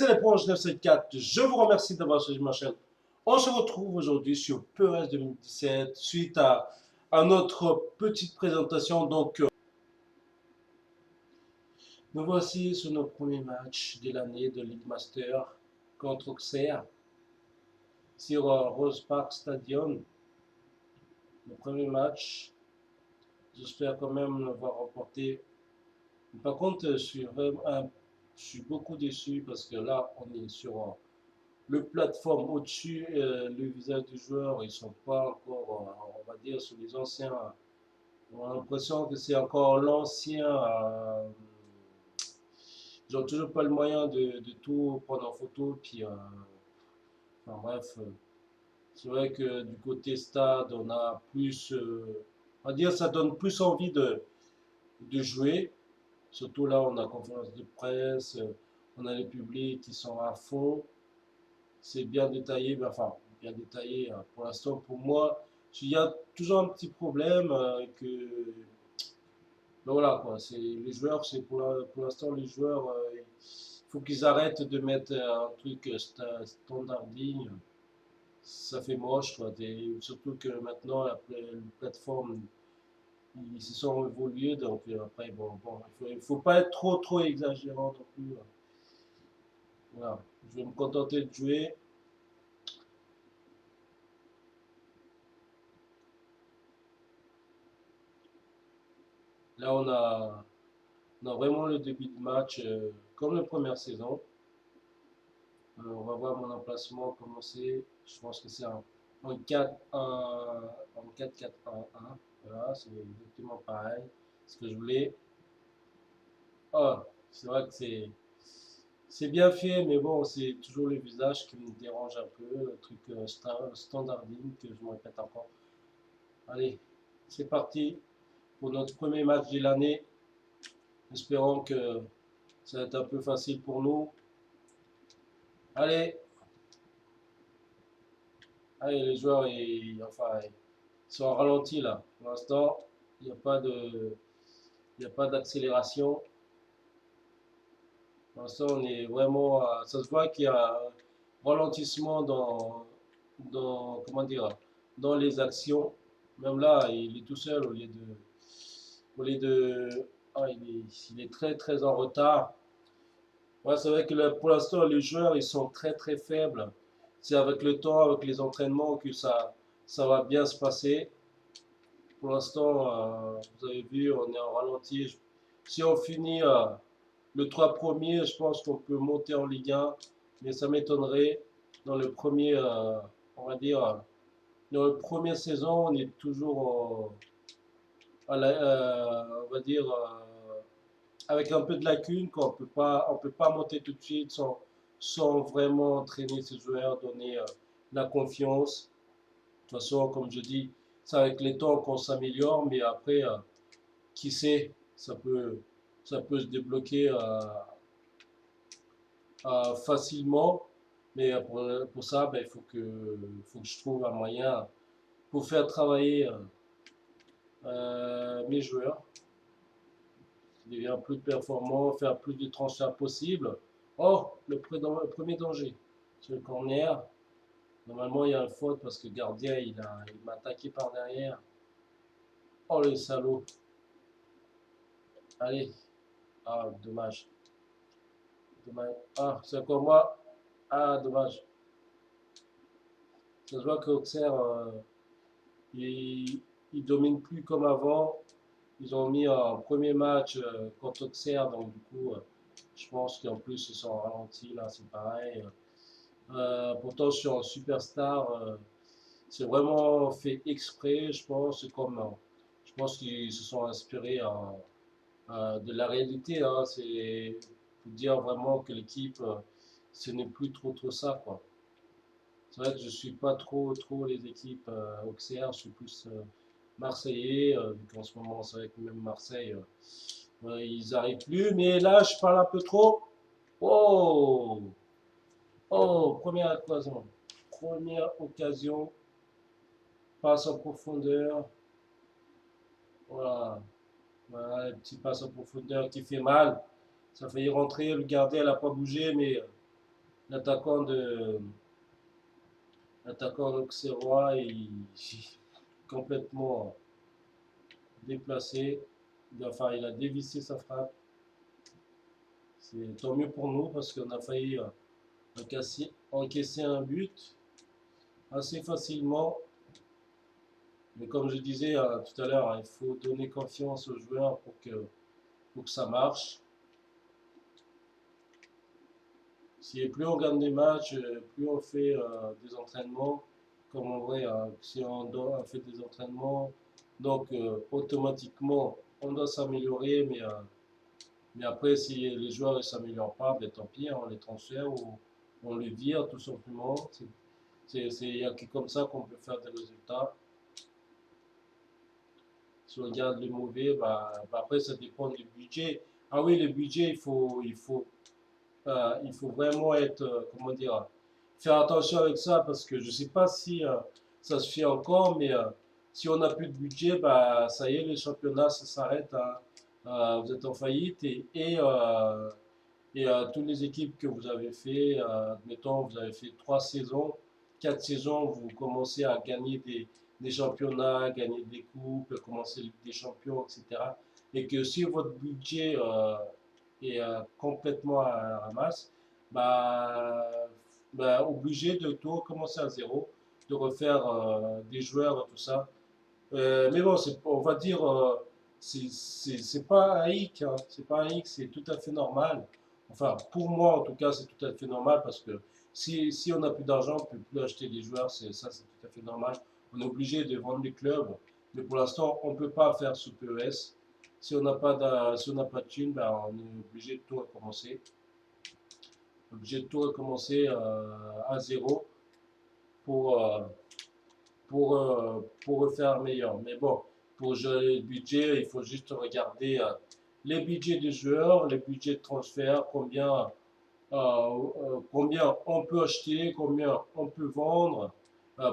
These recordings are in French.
c'est l'éponge 974. Je vous remercie d'avoir suivi ma chaîne. On se retrouve aujourd'hui sur PES 2017 suite à notre petite présentation. Nous voici sur notre premier match de l'année de League Master contre Auxerre sur Rose Park Stadium. Le premier match, j'espère quand même l'avoir remporté. Par contre, je suis beaucoup déçu parce que là, on est sur le plateforme au-dessus, le visage du joueur, ils sont pas encore, on va dire, sur les anciens. On a l'impression que c'est encore l'ancien. Ils n'ont toujours pas le moyen de tout prendre en photo. Puis, enfin bref, c'est vrai que du côté stade, on a plus, on va dire, ça donne plus envie de jouer. Surtout là, on a conférence de presse, on a les publics qui sont à fond. C'est bien détaillé, mais enfin, bien détaillé pour l'instant. Pour moi, il y a toujours un petit problème ben voilà quoi. C'est les joueurs, c'est pour l'instant les joueurs, il faut qu'ils arrêtent de mettre un truc standarding. Ça fait moche quoi. Surtout que maintenant la plateforme ils se sont évolués donc après bon il faut pas être trop exagérant non plus. Voilà, je vais me contenter de jouer. Là on a vraiment le début de match comme la première saison. On va voir mon emplacement commencer. Je pense que c'est en 4-4-1-1. Voilà, c'est exactement pareil. Ce que je voulais. Oh, c'est vrai que c'est bien fait, mais bon, c'est toujours le visage qui me dérange un peu. Le truc standarding que je me répète encore. Allez, c'est parti pour notre premier match de l'année. Espérons que ça va être un peu facile pour nous. Allez, allez les joueurs, enfin, ils sont en ralenti là. Pour l'instant, il n'y a pas il n'y a pas d'accélération. Pour l'instant, on est vraiment, ça se voit qu'il y a un ralentissement comment dire, dans les actions. Même là, il est tout seul au lieu de, ah, il est très en retard. Ouais, c'est vrai que là, pour l'instant, les joueurs, ils sont très faibles. C'est avec le temps, avec les entraînements que ça va bien se passer. Pour l'instant, vous avez vu, on est en ralenti. Si on finit le 3 premiers, je pense qu'on peut monter en Ligue 1, mais ça m'étonnerait. Dans le premier, on va dire, dans le premier saison, on est toujours, on va dire, avec un peu de lacune, on peut pas monter tout de suite sans vraiment entraîner ses joueurs, donner la confiance. De toute façon, comme je dis, c'est avec les temps qu'on s'améliore, mais après, qui sait, ça peut se débloquer facilement. Mais pour ça, ben, faut que je trouve un moyen pour faire travailler mes joueurs, devenir plus performant, faire plus de transferts possibles. Oh, le premier danger, c'est le corner. Normalement, il y a une faute parce que le gardien, il m'a attaqué par derrière. Oh, le salaud. Allez. Ah, dommage. Dommage. Ah, c'est encore moi. Ah, dommage. Ça se voit qu'Auxerre, il, il domine plus comme avant. Ils ont mis un premier match contre Auxerre, donc du coup, je pense qu'en plus, ils sont ralentis, là, c'est pareil. Pourtant, sur un superstar, c'est vraiment fait exprès, je pense, je pense qu'ils se sont inspirés de la réalité, hein, c'est pour dire vraiment que l'équipe, ce n'est plus trop ça, quoi. C'est vrai que je suis pas trop les équipes Auxerre, je suis plus Marseillais, vu qu'en ce moment, c'est vrai que même Marseille, ouais, ils arrivent plus, mais là, je parle un peu trop. Oh, oh, première occasion, passe en profondeur, voilà, voilà, petit passe en profondeur qui fait mal. Ça a failli rentrer, le gardien n'a pas bougé, mais L'attaquant de l'attaquant auxerrois est complètement déplacé. Enfin, il a dévissé sa frappe. C'est tant mieux pour nous parce qu'on a failli encaisser un but assez facilement. Mais comme je disais tout à l'heure, il faut donner confiance aux joueurs pour que ça marche. Si plus on gagne des matchs, plus on fait des entraînements, comme en vrai, si on fait des entraînements, donc automatiquement on doit s'améliorer, mais après si les joueurs ne s'améliorent pas, ben, tant pis, on les transfère ou on les vire tout simplement. Il n'y a que comme ça qu'on peut faire des résultats. Si on regarde les mauvais, bah après ça dépend du budget. Ah oui, le budget, il faut vraiment être, comment dire, faire attention avec ça parce que je ne sais pas si ça se fait encore, mais si on n'a plus de budget, bah, ça y est, les championnats, ça s'arrête, hein. Vous êtes en faillite et toutes les équipes que vous avez fait, admettons, vous avez fait 3 saisons, 4 saisons, vous commencez à gagner des championnats, gagner des coupes, commencer des champions, etc. Et que si votre budget est complètement à la ramasse, bah, obligé de tout recommencer à zéro, de refaire des joueurs, tout ça. Mais bon, on va dire, c'est pas un hic, hein, c'est pas un hic, c'est tout à fait normal. Enfin, pour moi, en tout cas, c'est tout à fait normal parce que si on n'a plus d'argent, on ne peut plus acheter des joueurs, ça, c'est tout à fait normal. On est obligé de vendre les clubs, mais pour l'instant, on ne peut pas faire sous PES. Si on n'a pas de thunes, ben, on est obligé de tout recommencer. Obligé de tout recommencer à zéro pour, pour refaire meilleur. Mais bon, pour gérer le budget, il faut juste regarder les budgets des joueurs, les budgets de transfert, combien on peut acheter, combien on peut vendre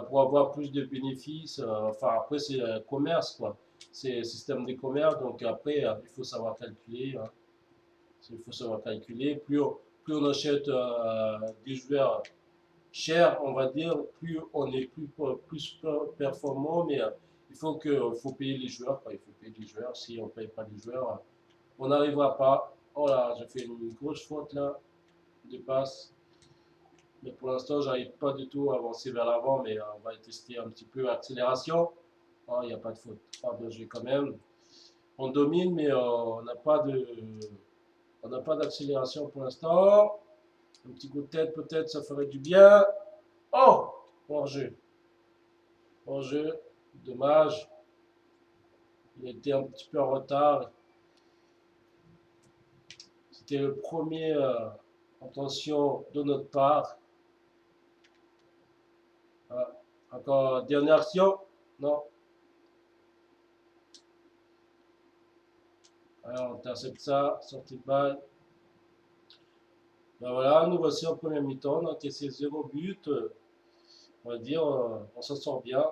pour avoir plus de bénéfices. Enfin, après, c'est commerce, quoi. C'est un système de commerce, donc après, il faut savoir calculer, hein. Il faut savoir calculer. Plus on achète des joueurs cher, on va dire, plus on est plus performant, mais faut payer les joueurs, quoi. Il faut payer les joueurs. Si on ne paye pas les joueurs, on n'arrivera pas. Oh là, j'ai fait une grosse faute là, de passe. Mais pour l'instant, j'arrive pas du tout à avancer vers l'avant, mais on va tester un petit peu accélération. Oh, il n'y a pas de faute. Ah, bien joué quand même. On domine, mais on n'a pas d'accélération pour l'instant. Un petit coup de tête, peut-être, ça ferait du bien. Oh, hors-jeu. Hors-jeu, dommage. Il était un petit peu en retard. C'était le premier intention de notre part. Ah, encore dernière action. Non. Alors, on intercepte ça. Sortie de balle. Ben voilà, nous voici en première mi-temps. On a encaissé 0 but. On va dire, on s'en sort bien.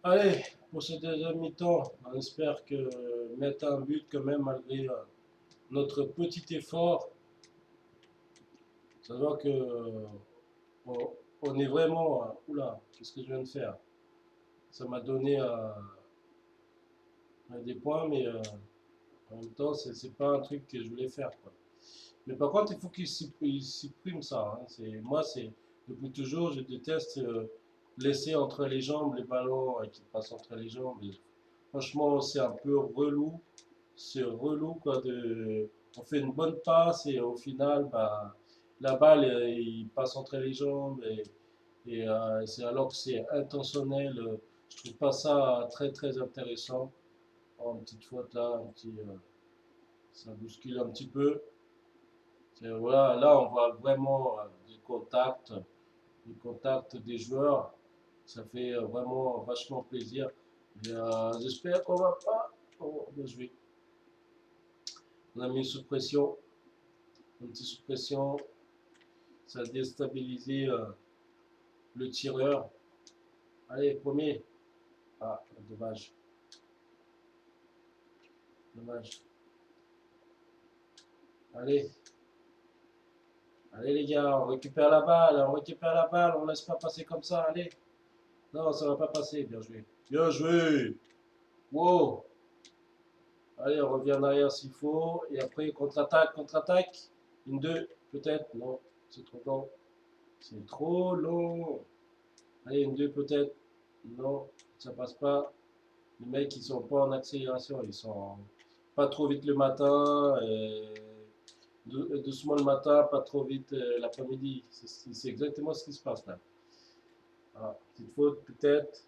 Allez, pour ce deuxième mi-temps, on espère que mettre un but quand même malgré notre petit effort. Ça se voit que on est vraiment. Oula, qu'est-ce que je viens de faire? Ça m'a donné des points, mais en même temps, c'est pas un truc que je voulais faire, quoi. Mais par contre, il faut qu'il supprime ça, hein. Depuis toujours, je déteste laisser entre les jambes les ballons qui passent entre les jambes. Et franchement, c'est un peu relou. C'est relou, quoi. On fait une bonne passe et au final, bah, la balle, il passe entre les jambes. C'est alors que c'est intentionnel. Je trouve pas ça très très intéressant. Oh, une petite faute là, ça bouscule un petit peu. Voilà, là on voit vraiment les contacts des joueurs. Ça fait vraiment vachement plaisir. J'espère qu'on va pas. Oh, bien joué. On a mis sous pression, un petit sous pression. Ça a déstabilisé le tireur. Allez, premier. Ah, dommage. Dommage. Allez. Allez les gars, on récupère la balle, on laisse pas passer comme ça, allez. Non, ça va pas passer, bien joué. Bien joué. Wow. Allez, on revient en arrière s'il faut. Et après, contre-attaque, contre-attaque. Une, deux, peut-être. Non, c'est trop long. C'est trop long. Allez, une, deux, peut-être. Non, ça passe pas. Les mecs, ils sont pas en accélération. Ils sont pas trop vite le matin. Doucement le matin, pas trop vite l'après-midi. C'est exactement ce qui se passe là. Ah, petite faute, peut-être.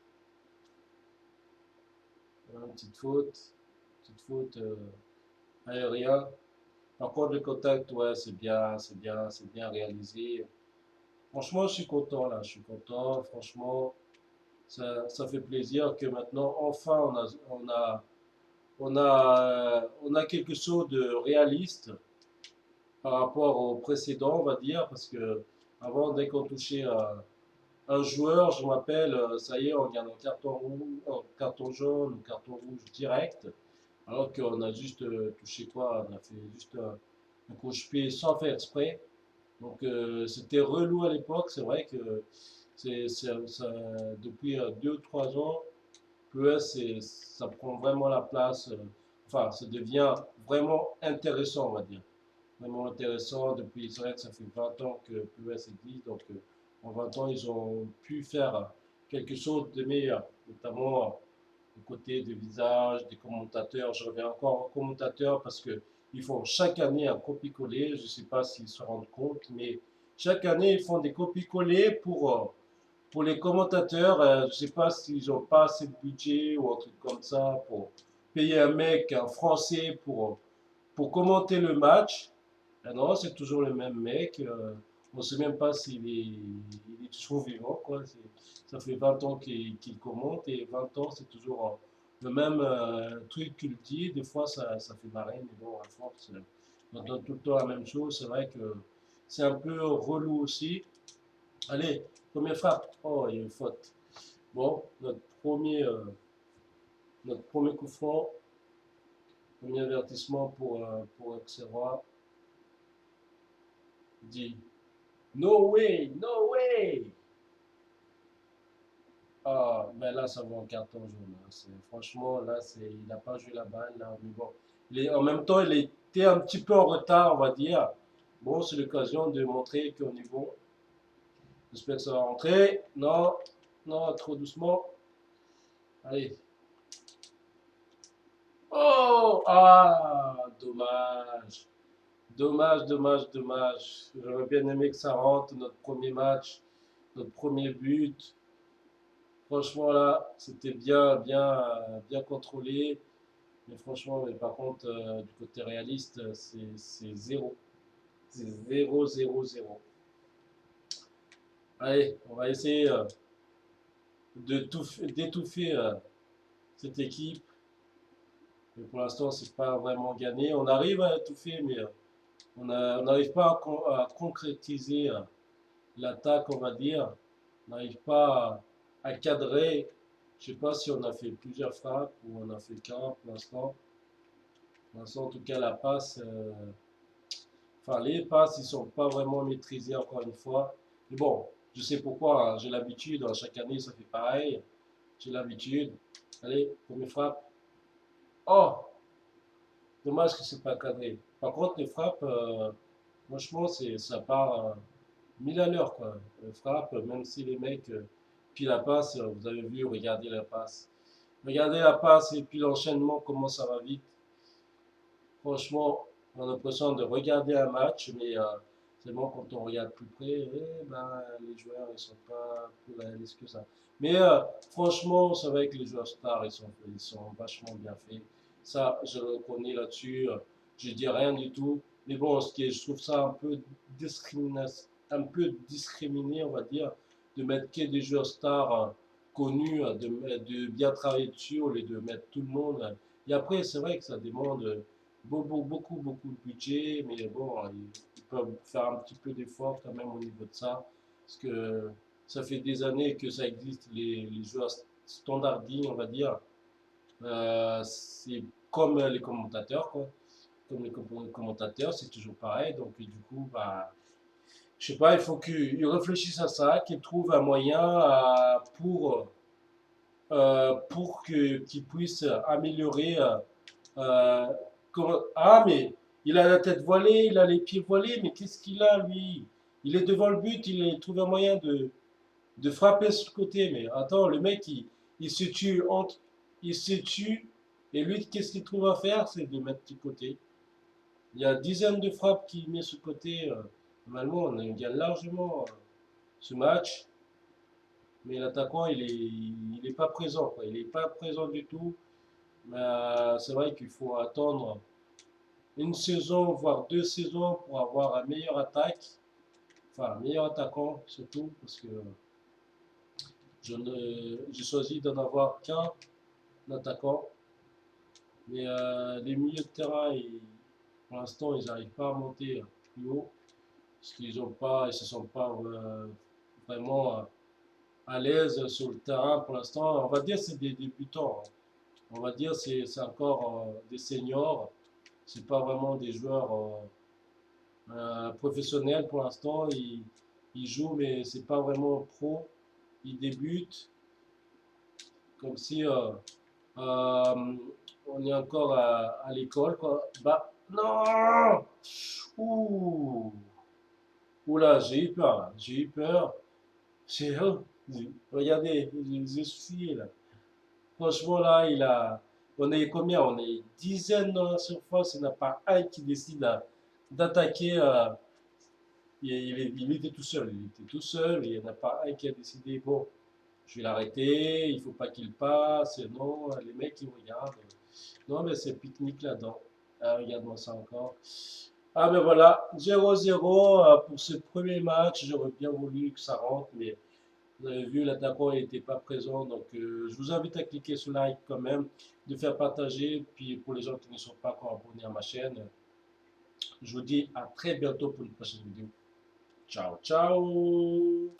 Voilà, petite faute aérien. Par contre, le contact, ouais, c'est bien réalisé. Franchement, je suis content là, je suis content. Franchement, ça fait plaisir que maintenant, enfin, on a quelque chose de réaliste par rapport au précédent, on va dire, parce que avant, dès qu'on touchait un joueur, je m'appelle, ça y est, on gagne un carton rouge, un carton jaune ou carton rouge direct. Alors qu'on a juste touché quoi? On a fait juste un couche-pied sans faire exprès. Donc c'était relou à l'époque. C'est vrai que depuis 2 ou 3 ans, ça prend vraiment la place. Enfin, ça devient vraiment intéressant, on va dire. Vraiment intéressant. Depuis, c'est vrai que ça fait 20 ans que PES existe. Donc en 20 ans, ils ont pu faire quelque chose de meilleur, notamment du côté des visages, des commentateurs. Je reviens encore aux commentateurs parce que ils font chaque année un copie-coller. Je ne sais pas s'ils se rendent compte, mais chaque année, ils font des copie-coller pour les commentateurs. Je ne sais pas s'ils n'ont pas assez de budget ou un truc comme ça pour payer un mec, un Français, pour commenter le match. Ah non, c'est toujours le même mec. On ne sait même pas il est toujours vivant, quoi. Ça fait 20 ans qu'il commente et 20 ans, c'est toujours le même truc qu'il dit. Des fois, ça fait marrer, mais bon, à force, on entend tout le temps la même chose. C'est vrai que c'est un peu relou aussi. Allez, première frappe. Oh, il y a une faute. Bon, notre premier coup franc, premier avertissement pour Auxerrois. Dit no way, no way! Ah, ben là, ça vaut un carton jaune, hein. Franchement, là, il n'a pas joué la balle, là. Mais bon, en même temps, il était un petit peu en retard, on va dire. Bon, c'est l'occasion de montrer qu'on est bon. J'espère que ça va rentrer. Non, non, trop doucement. Allez. Oh! Ah! Dommage. Dommage, dommage, dommage. J'aurais bien aimé que ça rentre, notre premier match, notre premier but. Franchement, là, c'était bien contrôlé. Mais franchement, mais par contre, du côté réaliste, c'est zéro. C'est zéro, zéro, zéro. Allez, on va essayer d'étouffer cette équipe. Mais pour l'instant, c'est pas vraiment gagné. On arrive à étouffer, mais on n'arrive pas à concrétiser l'attaque, on va dire. On n'arrive pas à cadrer. Je sais pas si on a fait plusieurs frappes ou on a fait qu'un pour l'instant. Pour l'instant, en tout cas, la passe. Enfin, les passes, ils sont pas vraiment maîtrisés encore une fois. Mais bon, je sais pourquoi, hein. J'ai l'habitude. Hein. Chaque année, ça fait pareil. J'ai l'habitude. Allez, première frappe. Oh, dommage que c'est pas cadré. Par contre, les frappes, franchement, ça part 1000 à l'heure, quoi. Les frappes, même si les mecs, puis la passe, vous avez vu, regardez la passe. Regardez la passe et puis l'enchaînement, comment ça va vite. Franchement, on a l'impression de regarder un match, mais seulement quand on regarde plus près, ben, les joueurs ne sont pas plus réalistes que ça. Mais franchement, c'est vrai que les joueurs stars, ils sont vachement bien faits. Ça, je le reconnais là-dessus. Je dis rien du tout. Mais bon, je trouve ça un peu discriminé, on va dire, de mettre que des joueurs stars connus, de bien travailler dessus au lieu de mettre tout le monde. Et après, c'est vrai que ça demande beaucoup de budget, mais bon, ils peuvent faire un petit peu d'effort quand même au niveau de ça, parce que ça fait des années que ça existe, les jeux standardisés, on va dire. C'est comme les commentateurs, quoi. Comme les commentateurs, c'est toujours pareil, donc du coup, bah, Je sais pas, il faut qu'il réfléchisse à ça, qu'il trouve un moyen pour qu'il puisse améliorer. Euh, ah, mais il a la tête voilée, il a les pieds voilés, mais qu'est-ce qu'il a, lui? Il est devant le but, il a trouvé un moyen de frapper sur le côté. Mais attends, le mec, il se tue il se tue, et lui, qu'est-ce qu'il trouve à faire? C'est de mettre du côté. Il y a dizaines de frappes qu'il met sur le côté. Normalement, on gagne largement ce match, mais l'attaquant, il est pas présent, quoi. Il est pas présent du tout. Mais c'est vrai qu'il faut attendre une saison, voire 2 saisons pour avoir un meilleur attaque, enfin un meilleur attaquant surtout, parce que j'ai choisi d'en avoir qu'un attaquant. Mais les milieux de terrain, pour l'instant, ils n'arrivent pas à monter plus haut, parce ils se sentent pas vraiment à l'aise sur le terrain pour l'instant. On va dire que c'est des débutants, hein. On va dire que c'est encore des seniors. C'est pas vraiment des joueurs professionnels pour l'instant. Ils jouent, mais c'est pas vraiment pro. Ils débutent comme si euh, on est encore à l'école, quoi. Bah, non! Ouh! Oula, j'ai eu peur, là. J'ai eu peur. Oh, regardez, j'ai essuyé, là. Franchement, là, on est combien? On est dizaines dans la surface. Il n'y en a pas un qui décide d'attaquer. Il était tout seul. Il était tout seul. Il n'y en a pas un qui a décidé, bon, je vais l'arrêter. Il ne faut pas qu'il passe. Non, les mecs, ils regardent. Non, mais c'est pique-nique là-dedans. Ah, regarde-moi ça encore. Ah, mais voilà, 0-0 pour ce premier match. J'aurais bien voulu que ça rentre, mais vous avez vu, l'attaquant n'était pas présent, donc je vous invite à cliquer sur like quand même, de faire partager. Puis pour les gens qui ne sont pas encore abonnés à ma chaîne, je vous dis à très bientôt pour une prochaine vidéo. Ciao, ciao!